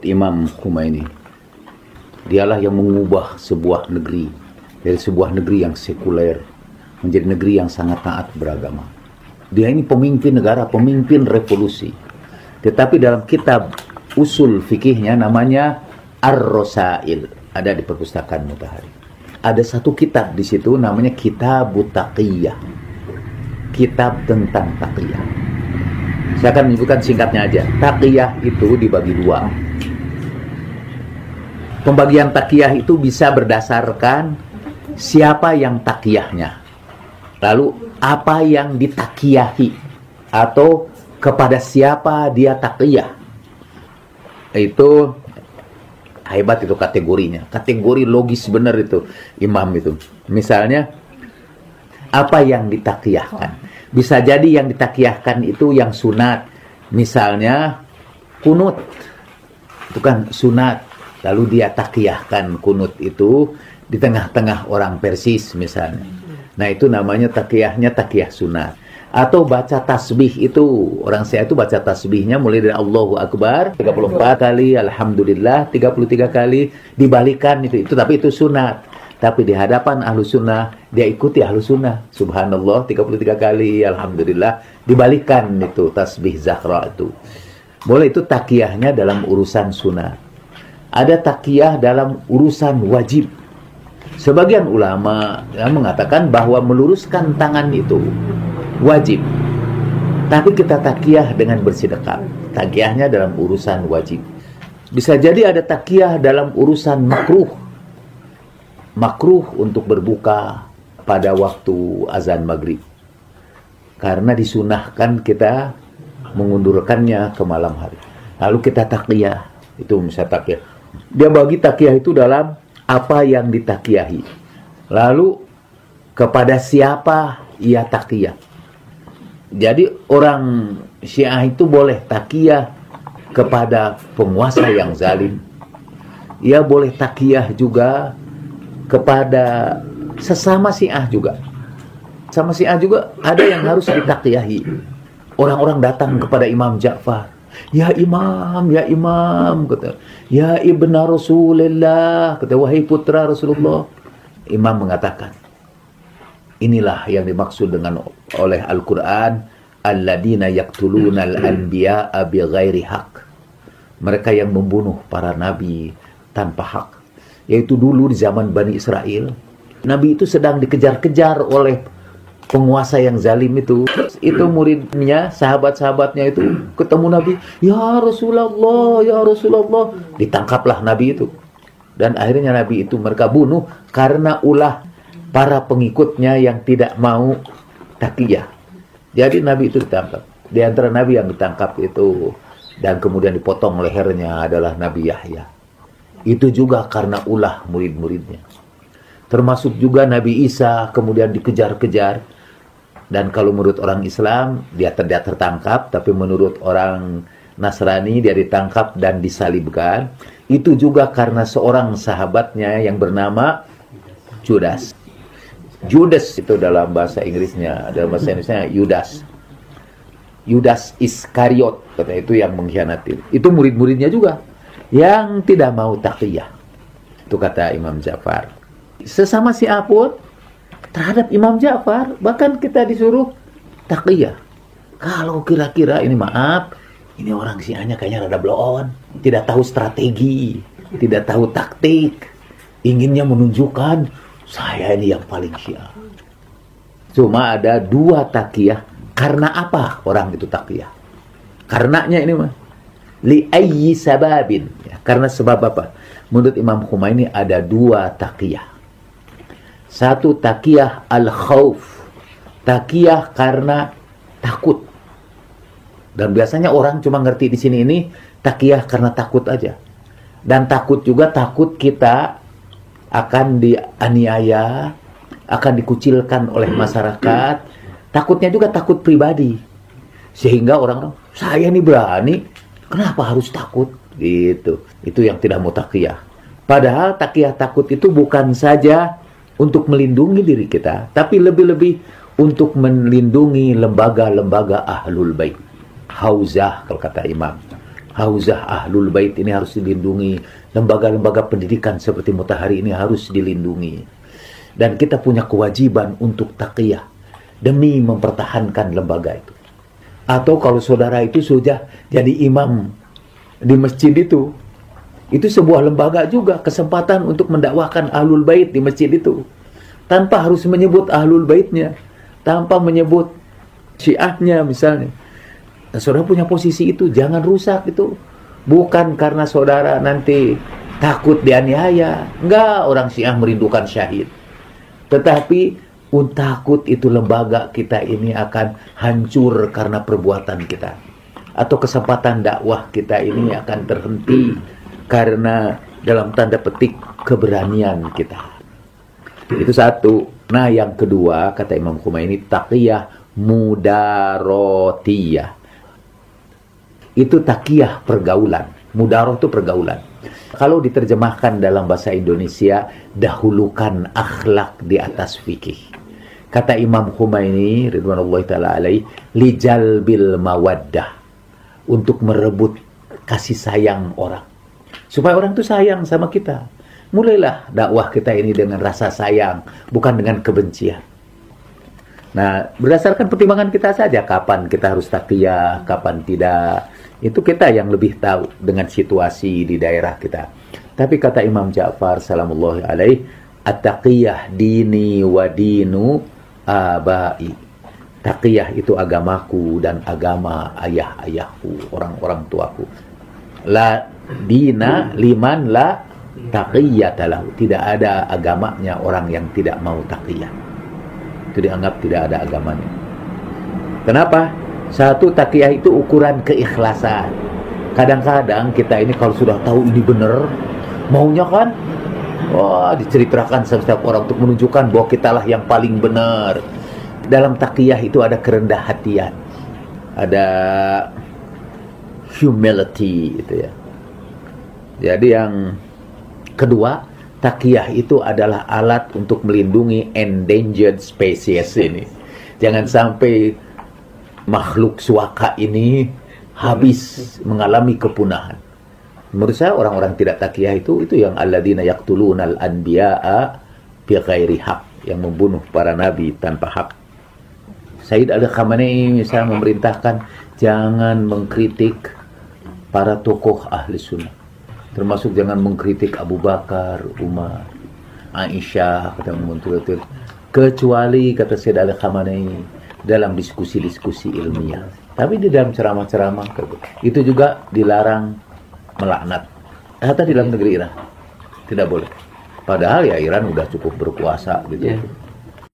Imam Khomeini. Dialah yang mengubah sebuah negeri dari sebuah negeri yang sekuler menjadi negeri yang sangat taat beragama. Dia ini pemimpin negara, pemimpin revolusi. Tetapi dalam kitab usul fikihnya namanya Ar-Rosail, ada di perpustakaan Mutahari. Ada satu kitab di situ namanya Kitabut Taqiyah. Kitab tentang taqiyah. Saya akan menyebutkan singkatnya aja. Taqiyah itu dibagi dua. Pembagian taqiyah itu bisa berdasarkan siapa yang taqiyahnya, lalu apa yang ditakiyahi, atau kepada siapa dia taqiyah. Itu hebat itu kategorinya. Kategori logis benar itu imam itu. Misalnya apa yang ditakiyahkan. Bisa jadi yang ditakiyahkan itu yang sunat. Misalnya kunut. Itu kan sunat. Lalu dia takiyahkan kunut itu di tengah-tengah orang Persis misalnya. Nah itu namanya takiyahnya takiyah sunat. Atau baca tasbih itu, orang saya itu baca tasbihnya mulai dari Allahu Akbar 34 kali, Alhamdulillah 33 kali, dibalikan itu tapi itu sunat. Tapi di hadapan ahlu sunnah dia ikuti ahlu sunnah, subhanallah 33 kali, Alhamdulillah, dibalikan itu tasbih Zahra itu. Boleh, itu takiyahnya dalam urusan sunat. Ada takiyah dalam urusan wajib. Sebagian ulama mengatakan bahwa meluruskan tangan itu wajib. Tapi kita takiyah dengan bersedekap. Takiyahnya dalam urusan wajib. Bisa jadi ada takiyah dalam urusan makruh. Makruh untuk berbuka pada waktu azan maghrib. Karena disunahkan kita mengundurkannya ke malam hari. Lalu kita takiyah. Itu misalnya takiyah. Dia bagi takiyah itu dalam apa yang ditakiyahi. Lalu kepada siapa ia takiyah. Jadi orang Syiah itu boleh takiyah kepada penguasa yang zalim. Ia boleh takiyah juga kepada sesama Syiah juga. Sama Syiah juga ada yang harus ditakiyahi. Orang-orang datang kepada Imam Ja'far. Ya imam, kata. Ya ibna Rasulullah, kata, wahai putra Rasulullah. Imam mengatakan, inilah yang dimaksud dengan oleh Al-Quran, alladzina yaqtuluna al-anbiya'a bighairi haq. Mereka yang membunuh para nabi tanpa hak. Yaitu dulu di zaman Bani Israel, nabi itu sedang dikejar-kejar oleh penguasa yang zalim itu. Itu muridnya, sahabat-sahabatnya itu ketemu Nabi, ya Rasulullah, ditangkaplah Nabi itu. Dan akhirnya Nabi itu mereka bunuh karena ulah para pengikutnya yang tidak mau takiyah. Jadi Nabi itu ditangkap. Di antara Nabi yang ditangkap itu dan kemudian dipotong lehernya adalah Nabi Yahya. Itu juga karena ulah murid-muridnya. Termasuk juga Nabi Isa kemudian dikejar-kejar. Dan kalau menurut orang Islam dia tidak tertangkap, tapi menurut orang Nasrani dia ditangkap dan disalibkan. Itu juga karena seorang sahabatnya yang bernama Judas. Judas itu dalam bahasa Inggrisnya, dalam bahasa Indonesia Yudas. Yudas Iskariot, kata itu yang mengkhianati. Itu murid-muridnya juga yang tidak mau taqiyah. Itu kata Imam Ja'far. Sesama Syiah pun terhadap Imam Ja'far bahkan kita disuruh taqiyah. Kalau kira-kira ini maaf, ini orang Syiahnya kayaknya rada blon, tidak tahu strategi, tidak tahu taktik, inginnya menunjukkan saya ini yang paling Syiah. Cuma ada dua taqiyah. Karena apa orang itu taqiyah? Karenanya ini mah li ayyi sababin, ya, karena sebab apa? Menurut Imam Khomeini ada dua taqiyah. Satu takiyah al-khawf. Takiyah karena takut. Dan biasanya orang cuma ngerti di sini ini takiyah karena takut aja. Dan takut juga takut kita akan dianiaya, akan dikucilkan oleh masyarakat. Takutnya juga takut pribadi. Sehingga orang, saya ini berani, kenapa harus takut? Gitu. Itu yang tidak mau takiyah. Padahal takiyah takut itu bukan saja untuk melindungi diri kita, tapi lebih-lebih untuk melindungi lembaga-lembaga Ahlul Bait. Hauzah, kalau kata Imam. Hauzah Ahlul Bait ini harus dilindungi. Lembaga-lembaga pendidikan seperti Mutahari ini harus dilindungi. Dan kita punya kewajiban untuk taqiyah demi mempertahankan lembaga itu. Atau kalau saudara itu sudah jadi imam di masjid itu sebuah lembaga juga, kesempatan untuk mendakwahkan Ahlul Bait di masjid itu. Tanpa harus menyebut Ahlul Baitnya, tanpa menyebut Syiahnya misalnya. Nah, saudara punya posisi itu, jangan rusak itu. Bukan karena saudara nanti takut dianiaya. Enggak, orang Syiah merindukan syahid. Tetapi takut itu lembaga kita ini akan hancur karena perbuatan kita. Atau kesempatan dakwah kita ini akan terhenti karena dalam tanda petik keberanian kita. Itu satu. Nah, yang kedua, kata Imam Khomeini, taqiyah mudarotiyah. Itu taqiyah pergaulan. Mudaroh itu pergaulan. Kalau diterjemahkan dalam bahasa Indonesia, dahulukan akhlak di atas fikih. Kata Imam Khomeini ridwanullahi ta'ala alaih, lijalbil mawaddah, untuk merebut kasih sayang orang. Supaya orang itu sayang sama kita. Mulailah dakwah kita ini dengan rasa sayang, bukan dengan kebencian. Nah, berdasarkan pertimbangan kita saja, kapan kita harus taqiyah, kapan tidak. Itu kita yang lebih tahu dengan situasi di daerah kita. Tapi kata Imam Ja'far salamullahi alaih, at-taqiyah dini wa dinu abai. Taqiyah itu agamaku dan agama ayah-ayahku, orang-orang tuaku. La dina liman la taqiyata lahu. Tidak ada agamanya orang yang tidak mau taqiyah. Itu dianggap tidak ada agamanya. Kenapa? Satu, taqiyah itu ukuran keikhlasan. Kadang-kadang kita ini kalau sudah tahu ini benar, maunya kan, wah, diceritakan sama setiap orang untuk menunjukkan bahwa kitalah yang paling benar. Dalam taqiyah itu ada kerendah hatian, ada humility itu ya. Jadi yang kedua, taqiyah itu adalah alat untuk melindungi endangered species ini. Jangan sampai makhluk suaka ini habis mengalami kepunahan. Menurut saya orang-orang tidak taqiyah itu yang alladzina yaqtulunal anbiya'a bighairi haq, yang membunuh para nabi tanpa hak. Sayyid Al-Khamenei misalnya memerintahkan jangan mengkritik para tokoh ahli sunnah. Termasuk jangan mengkritik Abu Bakar, Umar, Aisyah, kata Muntul, kecuali kata Sayyid Al-Khamenei dalam diskusi-diskusi ilmiah. Tapi di dalam ceramah-ceramah itu juga dilarang melaknat. Hatta di dalam negeri Iran tidak boleh. Padahal ya Iran udah cukup berkuasa gitu.